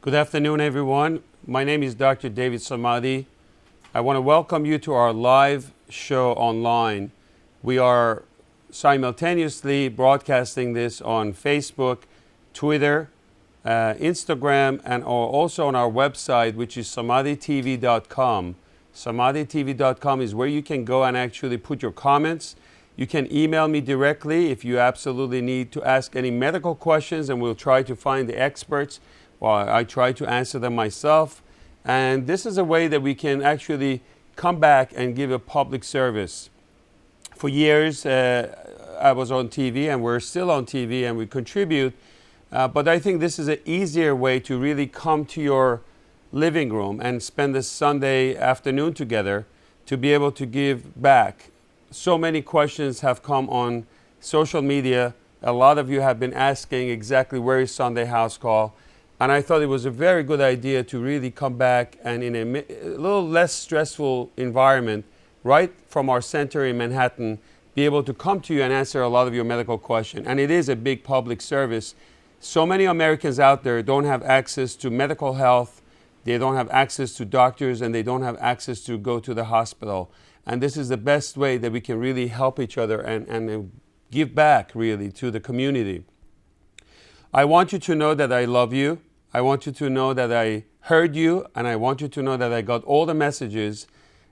Good afternoon, everyone. My name is Dr. David Samadi. I want to welcome you to our live show online. We are simultaneously broadcasting this on Facebook, Twitter, Instagram, and also on our website, which is samaditv.com. Samaditv.com is where you can go and actually put your comments. You can email me directly if you absolutely need to ask any medical questions, and we'll try to find the experts. Well, I try to answer them myself. And this is a way that we can actually come back and give a public service. For years, I was on TV, and we're still on TV, and we contribute. But I think this is an easier way to really come to your living room and spend this Sunday afternoon together to be able to give back. So many questions have come on social media. A lot of you have been asking exactly where is Sunday House Call. And I thought it was a very good idea to really come back and in a little less stressful environment, right from our center in Manhattan, be able to come to you and answer a lot of your medical questions. And it is a big public service. So many Americans out there don't have access to medical health, they don't have access to doctors, and they don't have access to go to the hospital. And this is the best way that we can really help each other and give back really to the community. I want you to know that I love you. I want you to know that I heard you, and I want you to know that I got all the messages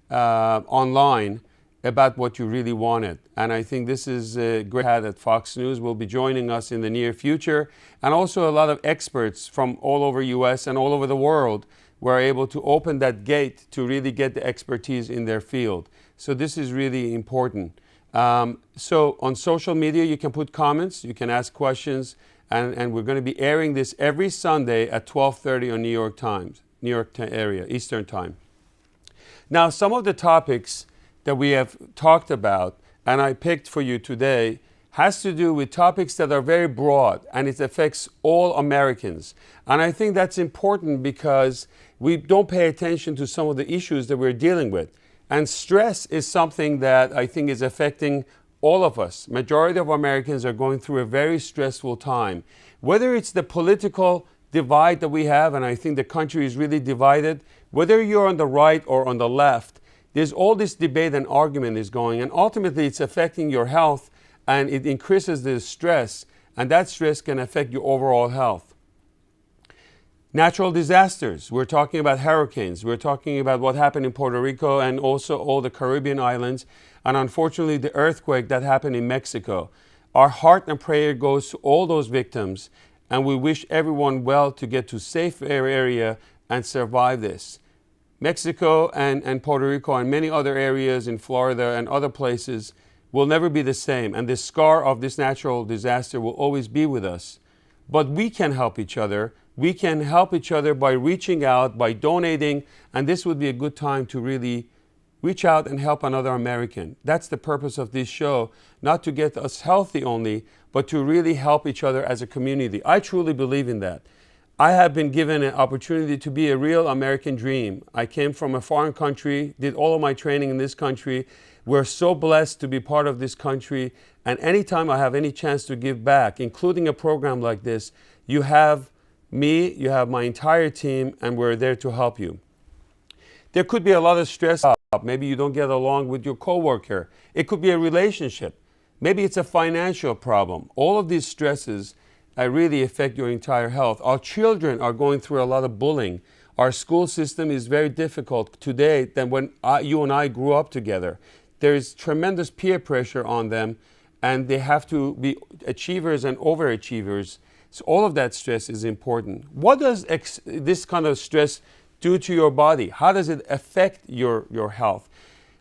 online about what you really wanted. And I think this is great that Fox News will be joining us in the near future, and also a lot of experts from all over US and all over the world were able to open that gate to really get the expertise in their field. So this is really important. So on social media, you can put comments, you can ask questions, and we're going to be airing this every Sunday at 12:30 on New York area, Eastern Time. Now, some of the topics that we have talked about, and I picked for you today, has to do with topics that are very broad, and it affects all Americans. And I think that's important because we don't pay attention to some of the issues that we're dealing with. And stress is something that I think is affecting all of us. Majority of Americans are going through a very stressful time. Whether it's the political divide that we have, and I think the country is really divided, whether you're on the right or on the left, there's all this debate and argument is going, and ultimately it's affecting your health, and it increases the stress, and that stress can affect your overall health. Natural disasters. We're talking about hurricanes. We're talking about what happened in Puerto Rico and also all the Caribbean islands, and unfortunately the earthquake that happened in Mexico. Our heart and prayer goes to all those victims, and we wish everyone well to get to safe area and survive this. Mexico and Puerto Rico and many other areas in Florida and other places will never be the same, and the scar of this natural disaster will always be with us. But we can help each other. We can help each other by reaching out, by donating, and this would be a good time to really reach out and help another American. That's the purpose of this show, not to get us healthy only, but to really help each other as a community. I truly believe in that. I have been given an opportunity to be a real American dream. I came from a foreign country, did all of my training in this country. We're so blessed to be part of this country, and anytime I have any chance to give back, including a program like this, you have me, you have my entire team, and we're there to help you. There could be a lot of stress. Maybe you don't get along with your coworker. It could be a relationship. Maybe it's a financial problem. All of these stresses really affect your entire health. Our children are going through a lot of bullying. Our school system is very difficult today than when you and I grew up together. There is tremendous peer pressure on them, and they have to be achievers and overachievers. So all of that stress is important. What does this kind of stress do to your body? How does it affect your health?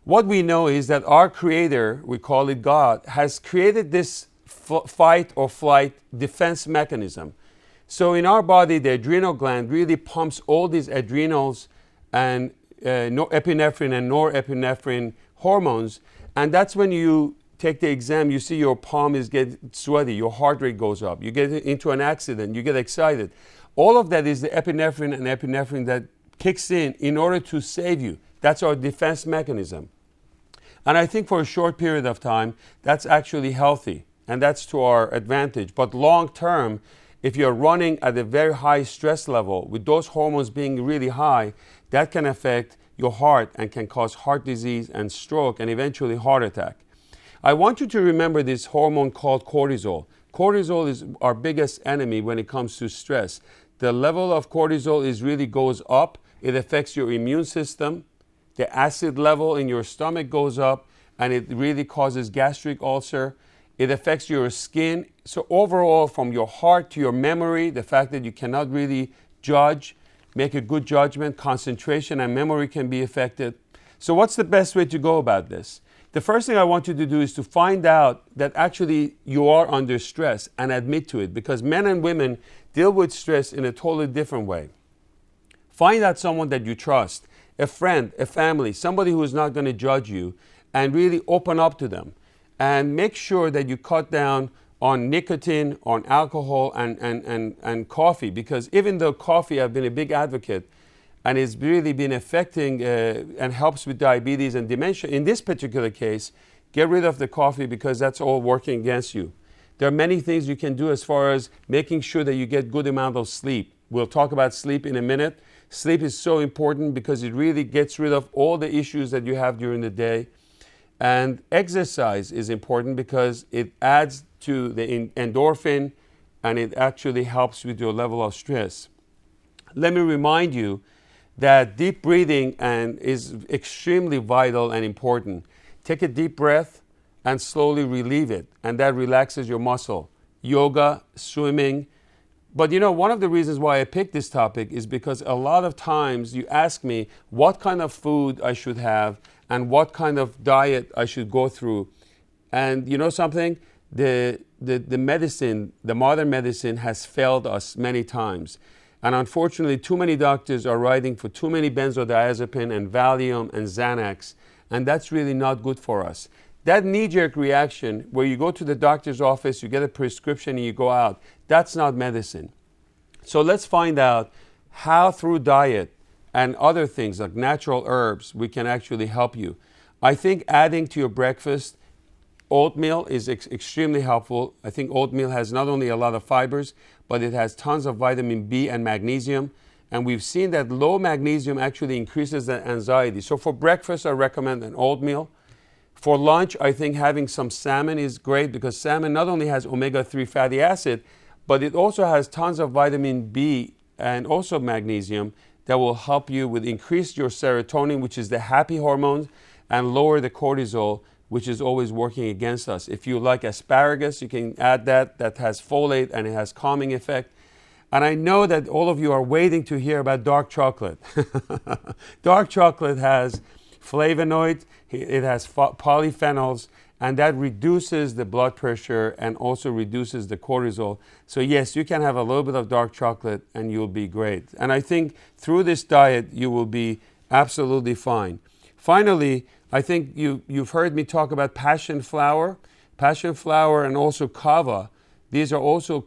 What we know is that our Creator, we call it God, has created this fight or flight defense mechanism. So in our body, the adrenal gland really pumps all these adrenals and epinephrine and norepinephrine hormones. And that's when you take the exam, you see your palm is getting sweaty, your heart rate goes up, you get into an accident, you get excited. All of that is the epinephrine that kicks in order to save you. That's our defense mechanism. And I think for a short period of time, that's actually healthy, and that's to our advantage. But long term, If you're running at a very high stress level, with those hormones being really high, that can affect your heart and can cause heart disease and stroke and eventually heart attack. I want you to remember this hormone called cortisol. Cortisol is our biggest enemy when it comes to stress. The level of cortisol really goes up. It affects your immune system. The acid level in your stomach goes up, and it really causes gastric ulcer. It affects your skin. So overall, from your heart to your memory, the fact that you cannot really judge, make a good judgment, concentration and memory can be affected. So what's the best way to go about this? The first thing I want you to do is to find out that actually you are under stress and admit to it, because men and women deal with stress in a totally different way. Find out someone that you trust, a friend, a family, somebody who is not going to judge you, and really open up to them. And make sure that you cut down on nicotine, on alcohol, and coffee, because even though coffee, I've been a big advocate, and it's really been affecting and helps with diabetes and dementia. In this particular case, get rid of the coffee because that's all working against you. There are many things you can do as far as making sure that you get good amount of sleep. We'll talk about sleep in a minute. Sleep is so important because it really gets rid of all the issues that you have during the day. And exercise is important because it adds to the endorphin and it actually helps with your level of stress. Let me remind you that deep breathing is extremely vital and important. Take a deep breath and slowly relieve it, and that relaxes your muscle. Yoga, swimming. But you know, one of the reasons why I picked this topic is because a lot of times you ask me what kind of food I should have and what kind of diet I should go through. And you know something? The medicine, the modern medicine has failed us many times. And unfortunately, too many doctors are writing for too many benzodiazepine and Valium and Xanax, and that's really not good for us. That knee-jerk reaction where you go to the doctor's office, you get a prescription and you go out, that's not medicine. So let's find out how through diet and other things like natural herbs, we can actually help you. I think adding to your breakfast oatmeal is extremely helpful. I think oatmeal has not only a lot of fibers, but it has tons of vitamin B and magnesium. And we've seen that low magnesium actually increases the anxiety. So for breakfast, I recommend an oatmeal. For lunch, I think having some salmon is great because salmon not only has omega-3 fatty acid, but it also has tons of vitamin B and also magnesium that will help you with increase your serotonin, which is the happy hormone, and lower the cortisol, which is always working against us. If you like asparagus, you can add that. That has folate and it has calming effect. And I know that all of you are waiting to hear about dark chocolate. Dark chocolate has flavonoids, it has polyphenols, and that reduces the blood pressure and also reduces the cortisol. So yes, you can have a little bit of dark chocolate and you'll be great. And I think through this diet, you will be absolutely fine. Finally, I think you've heard me talk about passion flower and also kava. These are also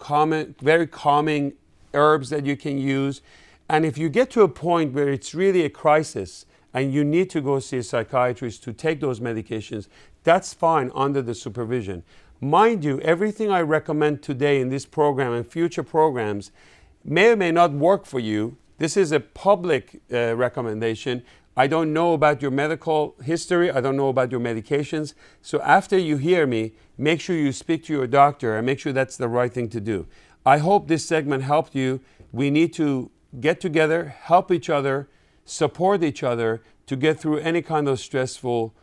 very calming herbs that you can use. And if you get to a point where it's really a crisis and you need to go see a psychiatrist to take those medications, that's fine under the supervision. Mind you, everything I recommend today in this program and future programs may or may not work for you. This is a public recommendation. I don't know about your medical history. I don't know about your medications. So after you hear me, make sure you speak to your doctor and make sure that's the right thing to do. I hope this segment helped you. We need to get together, help each other, support each other to get through any kind of stressful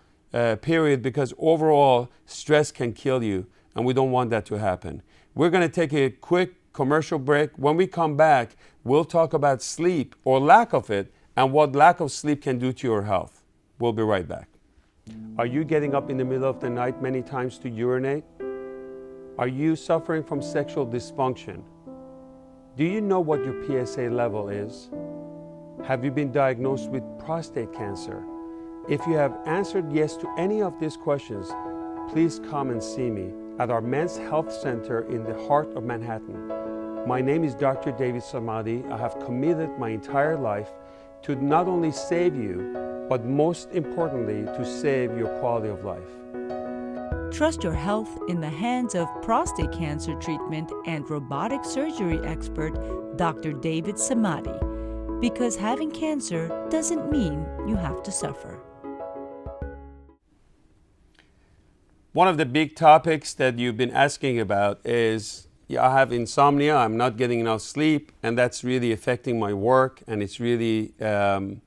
period, because overall stress can kill you and we don't want that to happen. We're going to take a quick commercial break. When we come back, we'll talk about sleep or lack of it and what lack of sleep can do to your health. We'll be right back. Are you getting up in the middle of the night many times to urinate? Are you suffering from sexual dysfunction? Do you know what your PSA level is? Have you been diagnosed with prostate cancer? If you have answered yes to any of these questions, please come and see me at our Men's Health Center in the heart of Manhattan. My name is Dr. David Samadi. I have committed my entire life to not only save you, but most importantly, to save your quality of life. Trust your health in the hands of prostate cancer treatment and robotic surgery expert Dr. David Samadi, because having cancer doesn't mean you have to suffer. One of the big topics that you've been asking about is, I have insomnia, I'm not getting enough sleep, and that's really affecting my work, and it's really, I'm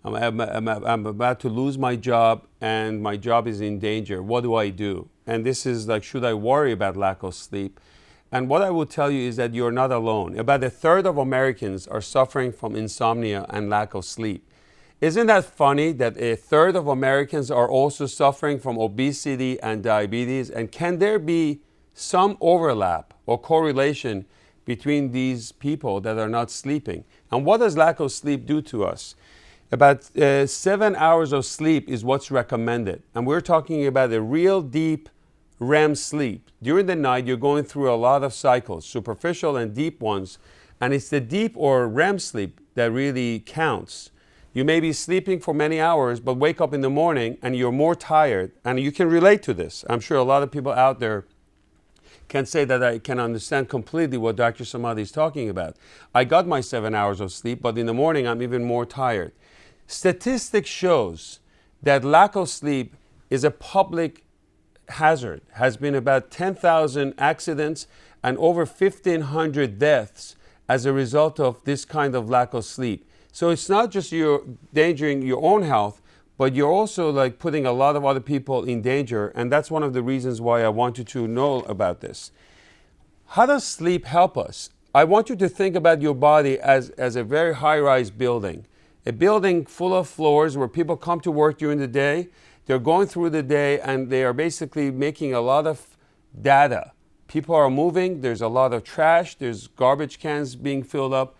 about to lose my job, and my job is in danger. What do I do? And this is like, should I worry about lack of sleep? And what I will tell you is that you're not alone. About a third of Americans are suffering from insomnia and lack of sleep. Isn't that funny that a third of Americans are also suffering from obesity and diabetes? And can there be some overlap or correlation between these people that are not sleeping? And what does lack of sleep do to us? About 7 hours of sleep is what's recommended. And we're talking about a real deep REM sleep. During the night, you're going through a lot of cycles, superficial and deep ones. And it's the deep or REM sleep that really counts. You may be sleeping for many hours, but wake up in the morning and you're more tired. And you can relate to this. I'm sure a lot of people out there can say that I can understand completely what Dr. Samadi is talking about. I got my 7 hours of sleep, but in the morning I'm even more tired. Statistics shows that lack of sleep is a public hazard. Has been about 10,000 accidents and over 1,500 deaths as a result of this kind of lack of sleep. So it's not just you're endangering your own health, but you're also like putting a lot of other people in danger. And that's one of the reasons why I want you to know about this. How does sleep help us? I want you to think about your body as a very high-rise building. A building full of floors where people come to work during the day. They're going through the day and they are basically making a lot of data. People are moving. There's a lot of trash. There's garbage cans being filled up.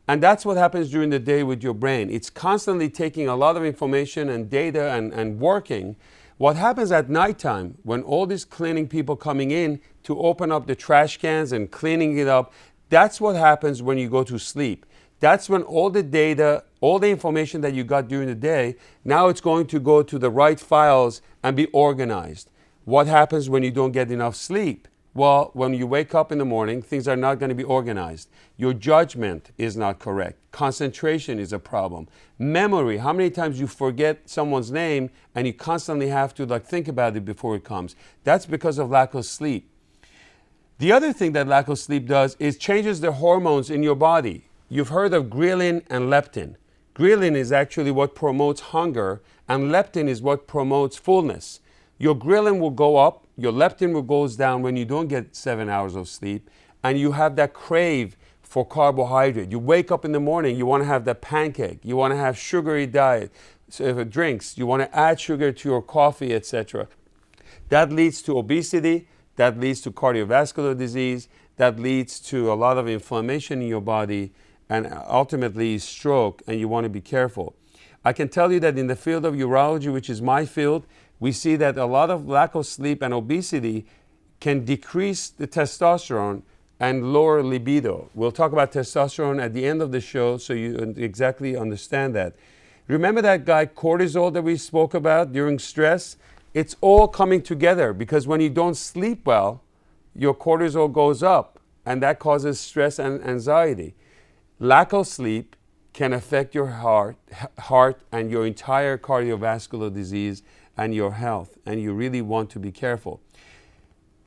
And that's what happens during the day with your brain. It's constantly taking a lot of information and data and working. What happens at nighttime when all these cleaning people coming in to open up the trash cans and cleaning it up, that's what happens when you go to sleep. That's when all the data, all the information that you got during the day, now it's going to go to the right files and be organized. What happens when you don't get enough sleep? Well, when you wake up in the morning, things are not going to be organized. Your judgment is not correct. Concentration is a problem. Memory, how many times you forget someone's name and you constantly have to think about it before it comes. That's because of lack of sleep. The other thing that lack of sleep does is changes the hormones in your body. You've heard of ghrelin and leptin. Ghrelin is actually what promotes hunger, and leptin is what promotes fullness. Your ghrelin will go up, your leptin will go down when you don't get 7 hours of sleep, and you have that crave for carbohydrate. You wake up in the morning, you want to have that pancake, you want to have sugary diet, drinks, you want to add sugar to your coffee, etc. That leads to obesity, that leads to cardiovascular disease, that leads to a lot of inflammation in your body, and ultimately stroke, and you want to be careful. I can tell you that in the field of urology, which is my field, we see that a lot of lack of sleep and obesity can decrease the testosterone and lower libido. We'll talk about testosterone at the end of the show so you exactly understand that. Remember that guy cortisol that we spoke about during stress? It's all coming together because when you don't sleep well, your cortisol goes up and that causes stress and anxiety. Lack of sleep can affect your heart and your entire cardiovascular disease and your health, and you really want to be careful.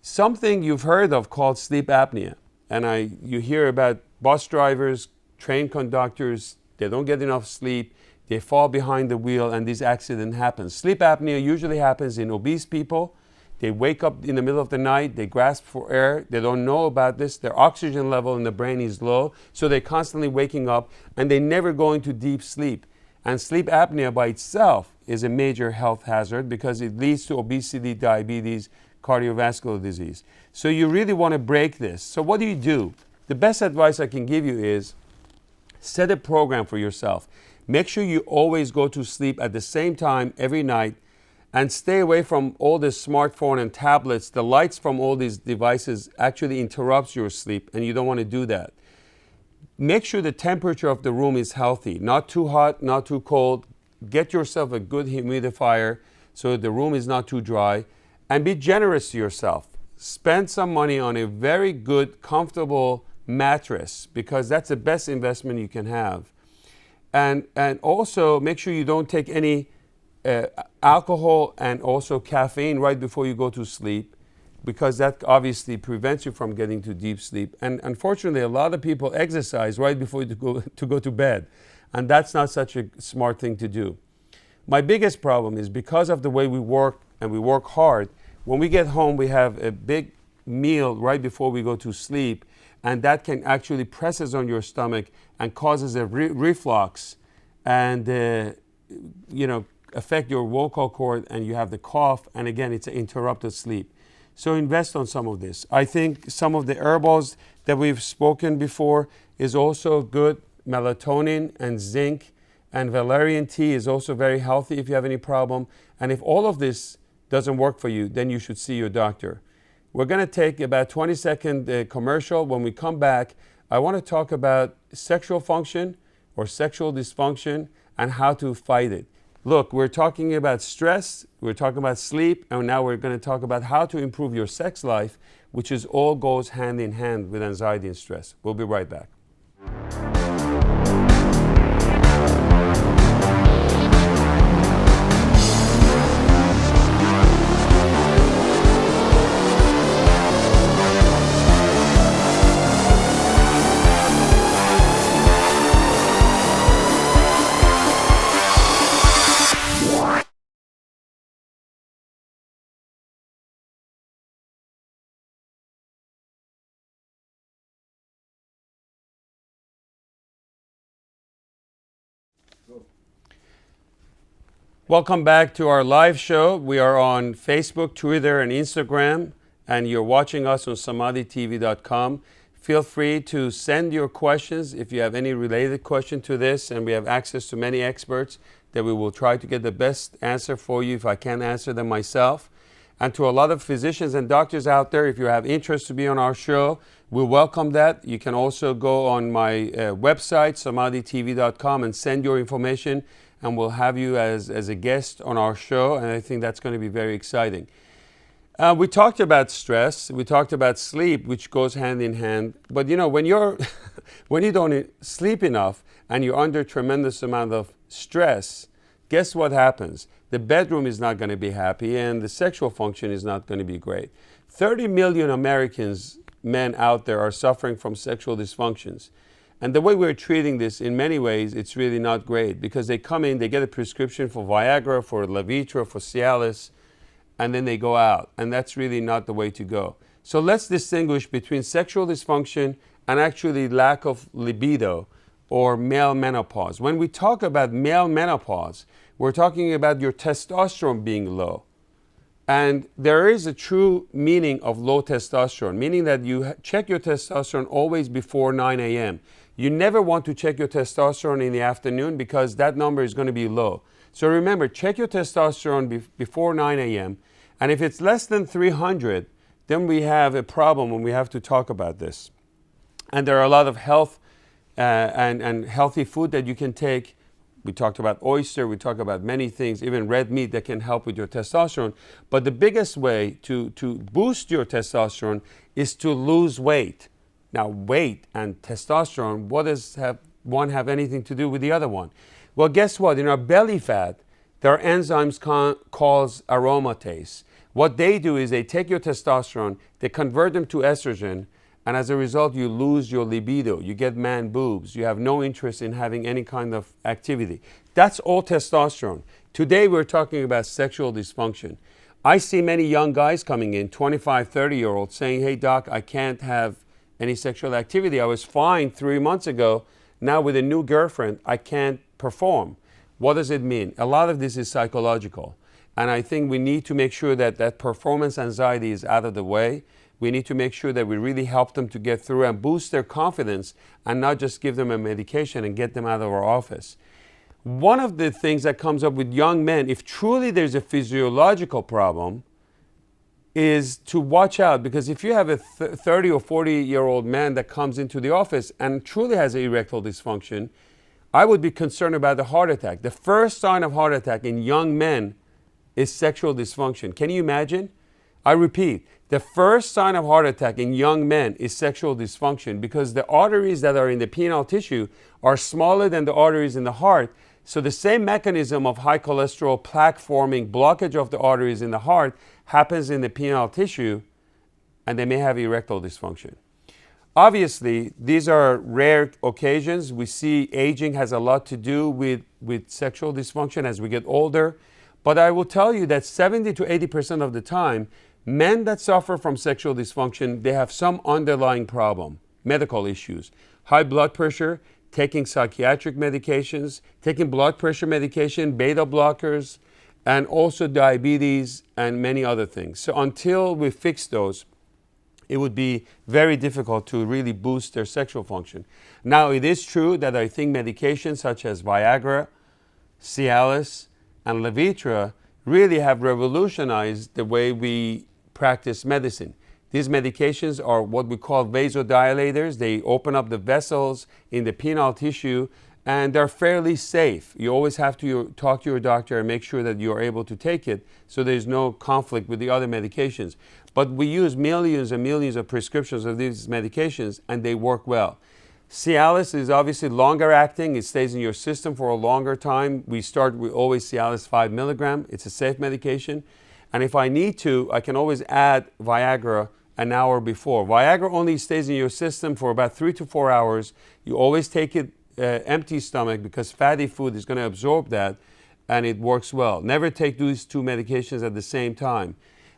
Something you've heard of called sleep apnea, and you hear about bus drivers, train conductors, they don't get enough sleep, they fall behind the wheel, and this accident happens. Sleep apnea usually happens in obese people. They wake up in the middle of the night, they grasp for air, they don't know about this, their oxygen level in the brain is low, so they're constantly waking up, and they never go into deep sleep. And sleep apnea by itself is a major health hazard because it leads to obesity, diabetes, cardiovascular disease. So you really want to break this. So what do? The best advice I can give you is set a program for yourself. Make sure you always go to sleep at the same time every night and stay away from all the smartphone and tablets. The lights from all these devices actually interrupts your sleep, and you don't want to do that. Make sure the temperature of the room is healthy, not too hot, not too cold. Get yourself a good humidifier so the room is not too dry. and be generous to yourself. Spend some money on a very good, comfortable mattress, because that's the best investment you can have. And also make sure you don't take any alcohol and also caffeine right before you go to sleep, because that obviously prevents you from getting to deep sleep. And unfortunately, a lot of people exercise right before you go to bed, and that's not such a smart thing to do. My biggest problem is because of the way we work, and we work hard, when we get home we have a big meal right before we go to sleep, and that can actually presses on your stomach and causes a reflux, and affect your vocal cord, and you have the cough, and again it's an interrupted sleep. So invest on some of this. I think some of the herbals that we've spoken before is also good. Melatonin and zinc and valerian tea is also very healthy if you have any problem. And if all of this doesn't work for you, then you should see your doctor. We're going to take about 20-second commercial. When we come back, I want to talk about sexual function or sexual dysfunction and how to fight it. Look, we're talking about stress, we're talking about sleep, and now we're going to talk about how to improve your sex life, which is all goes hand in hand with anxiety and stress. We'll be right back. Welcome back to our live show. We are on Facebook, Twitter, and Instagram, and you're watching us on samaditv.com. Feel free to send your questions if you have any related question to this, and we have access to many experts that we will try to get the best answer for you if I can't answer them myself. And to a lot of physicians and doctors out there, if you have interest to be on our show, we welcome that. You can also go on my website, samaditv.com, and send your information, and we'll have you as a guest on our show, and I think that's going to be very exciting. We talked about stress, we talked about sleep, which goes hand in hand. But when you don't sleep enough and you're under tremendous amount of stress, guess what happens? The bedroom is not going to be happy, and the sexual function is not going to be great. 30 million Americans, men out there, are suffering from sexual dysfunctions. And the way we're treating this, in many ways, it's really not great, because they come in, they get a prescription for Viagra, for Levitra, for Cialis, and then they go out. And that's really not the way to go. So let's distinguish between sexual dysfunction and actually lack of libido or male menopause. When we talk about male menopause, we're talking about your testosterone being low. And there is a true meaning of low testosterone, meaning that you check your testosterone always before 9 a.m. You never want to check your testosterone in the afternoon, because that number is going to be low. So remember, check your testosterone before 9 a.m. And if it's less than 300, then we have a problem when we have to talk about this. And there are a lot of health and healthy food that you can take. We talked about oyster, we talked about many things, even red meat that can help with your testosterone. But the biggest way to boost your testosterone is to lose weight. Now, weight and testosterone, what does one have anything to do with the other one? Well, guess what? In our belly fat, there are enzymes called aromatase. What they do is they take your testosterone, they convert them to estrogen, and as a result, you lose your libido. You get man boobs. You have no interest in having any kind of activity. That's all testosterone. Today, we're talking about sexual dysfunction. I see many young guys coming in, 25, 30-year-olds, saying, hey, doc, I can't have any sexual activity. I was fine 3 months ago. Now with a new girlfriend, I can't perform. What does it mean? A lot of this is psychological. And I think we need to make sure that that performance anxiety is out of the way. We need to make sure that we really help them to get through and boost their confidence, and not just give them a medication and get them out of our office. One of the things that comes up with young men, if truly there's a physiological problem, is to watch out. Because if you have a 30 or 40-year-old man that comes into the office and truly has erectile dysfunction, I would be concerned about a heart attack. The first sign of heart attack in young men is sexual dysfunction. Can you imagine? I repeat, the first sign of heart attack in young men is sexual dysfunction because the arteries that are in the penile tissue are smaller than the arteries in the heart. So the same mechanism of high cholesterol plaque forming blockage of the arteries in the heart happens in the penile tissue, and they may have erectile dysfunction. Obviously, these are rare occasions. We see aging has a lot to do with sexual dysfunction as we get older. But I will tell you that 70 to 80% of the time, men that suffer from sexual dysfunction, they have some underlying problem, medical issues, high blood pressure, taking psychiatric medications, taking blood pressure medication, beta blockers, and also diabetes and many other things. So until we fix those, it would be very difficult to really boost their sexual function. Now, it is true that I think medications such as Viagra, Cialis, and Levitra really have revolutionized the way we practice medicine. These medications are what we call vasodilators. They open up the vessels in the penile tissue, and they're fairly safe. You always have to talk to your doctor and make sure that you're able to take it so there's no conflict with the other medications. But we use millions and millions of prescriptions of these medications, and they work well. Cialis is obviously longer acting. It stays in your system for a longer time. We start with always Cialis 5 milligram. It's a safe medication. And if I need to, I can always add Viagra an hour before. Viagra only stays in your system for about 3 to 4 hours. You always take it empty stomach because fatty food is going to absorb that, and it works well. Never take these two medications at the same time.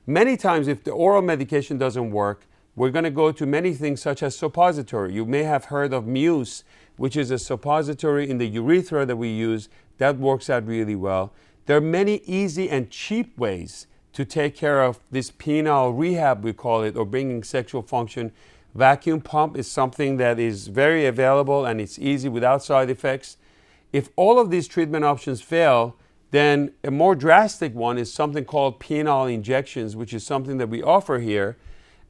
Many times, if the oral medication doesn't work, we're going to go to many things such as suppository. You may have heard of Muse, which is a suppository in the urethra that we use. That works out really well. There are many easy and cheap ways to take care of this penile rehab, we call it, or bringing sexual function. Vacuum pump is something that is very available and it's easy without side effects. If all of these treatment options fail, then a more drastic one is something called penile injections, which is something that we offer here.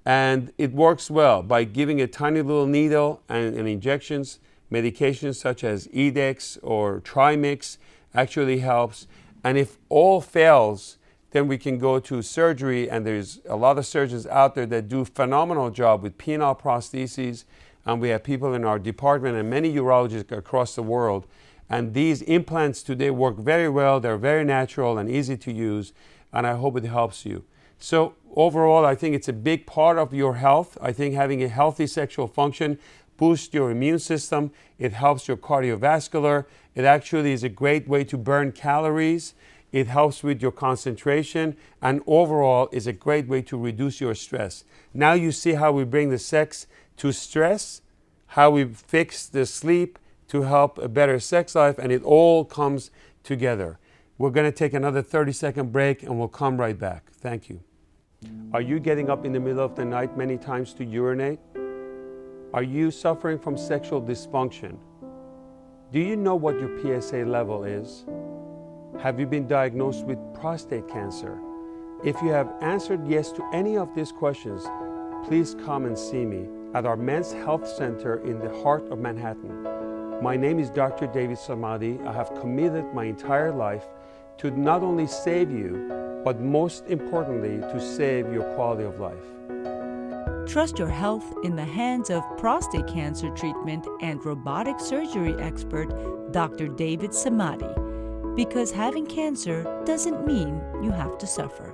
And it works well by giving a tiny little needle and injections. Medications such as Edex or Trimix actually helps. And if all fails, then we can go to surgery, and there's a lot of surgeons out there that do a phenomenal job with penile prostheses, and we have people in our department and many urologists across the world. And these implants today work very well. They're very natural and easy to use, and I hope it helps you. So overall, I think it's a big part of your health. I think having a healthy sexual function boosts your immune system. It helps your cardiovascular. It actually is a great way to burn calories. It helps with your concentration, and overall is a great way to reduce your stress. Now you see how we bring the sex to stress, how we fix the sleep to help a better sex life, and it all comes together. We're going to take another 30-second break, and we'll come right back. Thank you. Are you getting up in the middle of the night many times to urinate? Are you suffering from sexual dysfunction? Do you know what your PSA level is? Have you been diagnosed with prostate cancer? If you have answered yes to any of these questions, please come and see me at our Men's Health Center in the heart of Manhattan. My name is Dr. David Samadi. I have committed my entire life to not only save you, but most importantly, to save your quality of life. Trust your health in the hands of prostate cancer treatment and robotic surgery expert Dr. David Samadi. Because having cancer doesn't mean you have to suffer.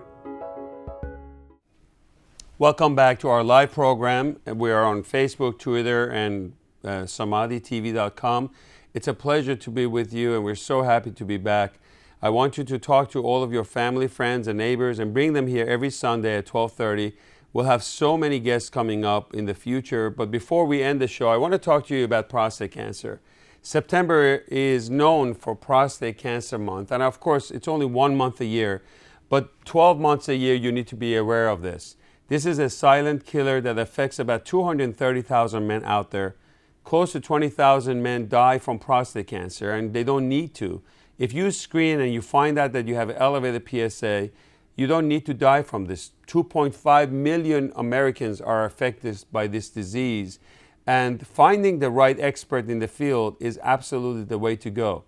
Welcome back to our live program. We are on Facebook, Twitter, and SamadiTV.com. It's a pleasure to be with you, and we're so happy to be back. I want you to talk to all of your family, friends, and neighbors, and bring them here every Sunday at 12:30. We'll have so many guests coming up in the future. But before we end the show, I want to talk to you about prostate cancer. September is known for Prostate Cancer Month, and of course, it's only 1 month a year, but 12 months a year, you need to be aware of this. This is a silent killer that affects about 230,000 men out there. Close to 20,000 men die from prostate cancer, and they don't need to. If you screen and you find out that you have elevated PSA, you don't need to die from this. 2.5 million Americans are affected by this disease. And finding the right expert in the field is absolutely the way to go.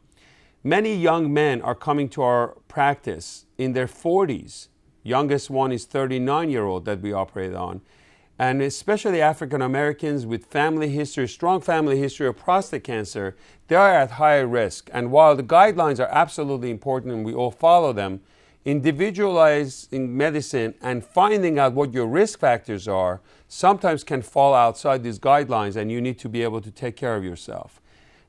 Many young men are coming to our practice in their 40s Youngest one is 39-year-old that we operate on. And especially African Americans with family history, strong family history of prostate cancer, they are at higher risk. And while the guidelines are absolutely important and we all follow them, individualizing medicine and finding out what your risk factors are sometimes can fall outside these guidelines, and you need to be able to take care of yourself.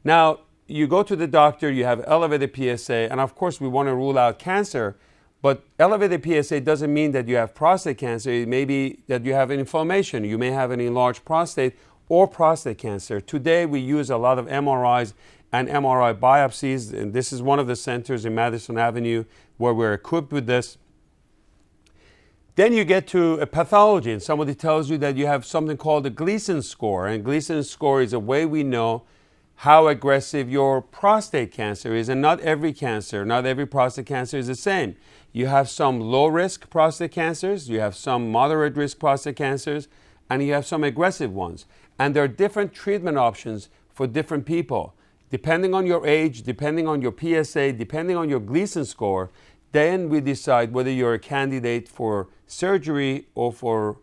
Now, you go to the doctor, you have elevated PSA, and of course we want to rule out cancer, but elevated PSA doesn't mean that you have prostate cancer. It may be that you have an inflammation. You may have an enlarged prostate or prostate cancer. Today we use a lot of MRIs and MRI biopsies, and this is one of the centers in Madison Avenue where we're equipped with this. Then you get to a pathology, and somebody tells you that you have something called a Gleason Score, and Gleason Score is a way we know how aggressive your prostate cancer is. And not every cancer, not every prostate cancer is the same. You have some low-risk prostate cancers, you have some moderate-risk prostate cancers, and you have some aggressive ones. And there are different treatment options for different people. Depending on your age, depending on your PSA, depending on your Gleason Score, then we decide whether you're a candidate for surgery or for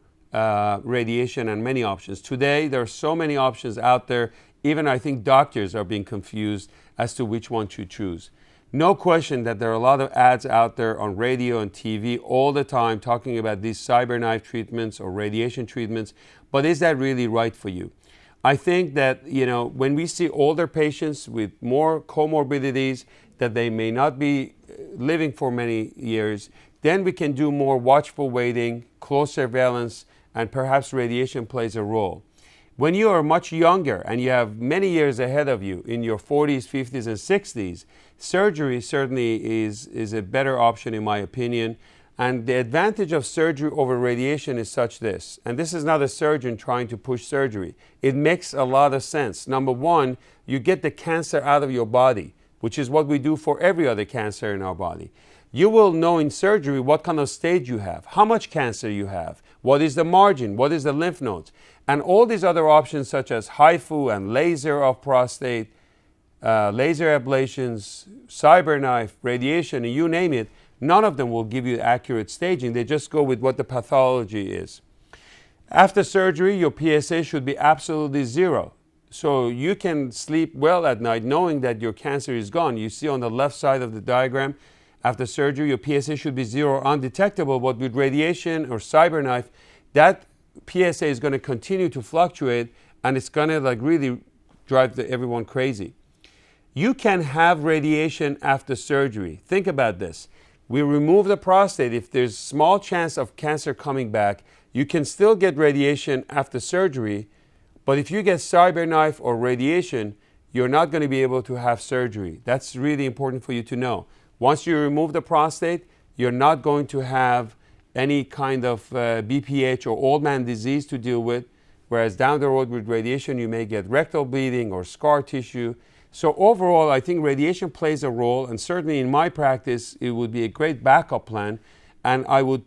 radiation, and many options. Today, there are so many options out there. Even I think doctors are being confused as to which one to choose. No question that there are a lot of ads out there on radio and TV all the time talking about these cyberknife treatments or radiation treatments, but is that really right for you? I think that, when we see older patients with more comorbidities, that they may not be living for many years, then we can do more watchful waiting, close surveillance, and perhaps radiation plays a role. When you are much younger and you have many years ahead of you in your 40s, 50s, and 60s, surgery certainly is a better option in my opinion. And the advantage of surgery over radiation is such this, and this is not a surgeon trying to push surgery. It makes a lot of sense. Number one, you get the cancer out of your body, which is what we do for every other cancer in our body. You will know in surgery what kind of stage you have, how much cancer you have, what is the margin, what is the lymph nodes, and all these other options such as HIFU and laser of prostate, laser ablations, cyberknife, radiation, and you name it, none of them will give you accurate staging. They just go with what the pathology is. After surgery, your PSA should be absolutely zero. So you can sleep well at night knowing that your cancer is gone. You see on the left side of the diagram, after surgery, your PSA should be zero, undetectable, but with radiation or cyberknife, that PSA is going to continue to fluctuate, and it's going to really drive everyone crazy. You can have radiation after surgery. Think about this. We remove the prostate. If there's small chance of cancer coming back, you can still get radiation after surgery, but if you get cyberknife or radiation, you're not going to be able to have surgery. That's really important for you to know. Once you remove the prostate, you're not going to have any kind of BPH or old man disease to deal with, whereas down the road with radiation, you may get rectal bleeding or scar tissue. So overall, I think radiation plays a role, and certainly in my practice, it would be a great backup plan, and I would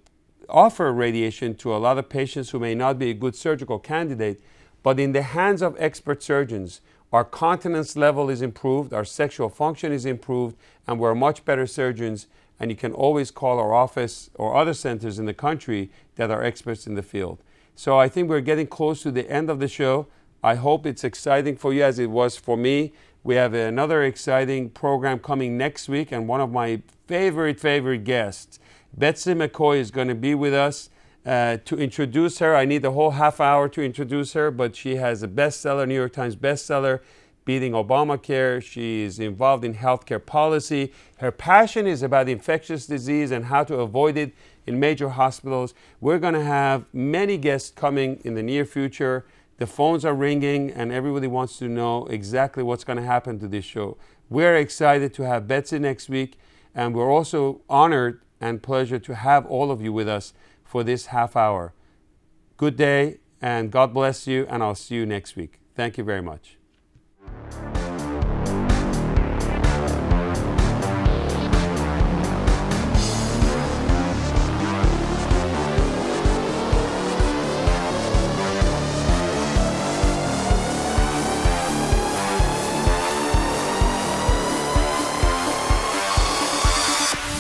offer radiation to a lot of patients who may not be a good surgical candidate, but in the hands of expert surgeons, our continence level is improved, our sexual function is improved, and we're much better surgeons, and you can always call our office or other centers in the country that are experts in the field. So I think we're getting close to the end of the show. I hope it's exciting for you as it was for me. We have another exciting program coming next week, and one of my favorite guests, Betsy Mccoy, is going to be with us. To introduce her, I need a whole half hour to introduce her, but she has a bestseller, New York Times bestseller, Beating Obamacare. She is involved in healthcare policy. Her passion is about infectious disease and how to avoid it in major hospitals. We're going to have many guests coming in the near future. The phones are ringing, and everybody wants to know exactly what's going to happen to this show. We're excited to have Betsy next week, and we're also honored and pleasure to have all of you with us for this half hour. Good day, and God bless you, and I'll see you next week. Thank you very much.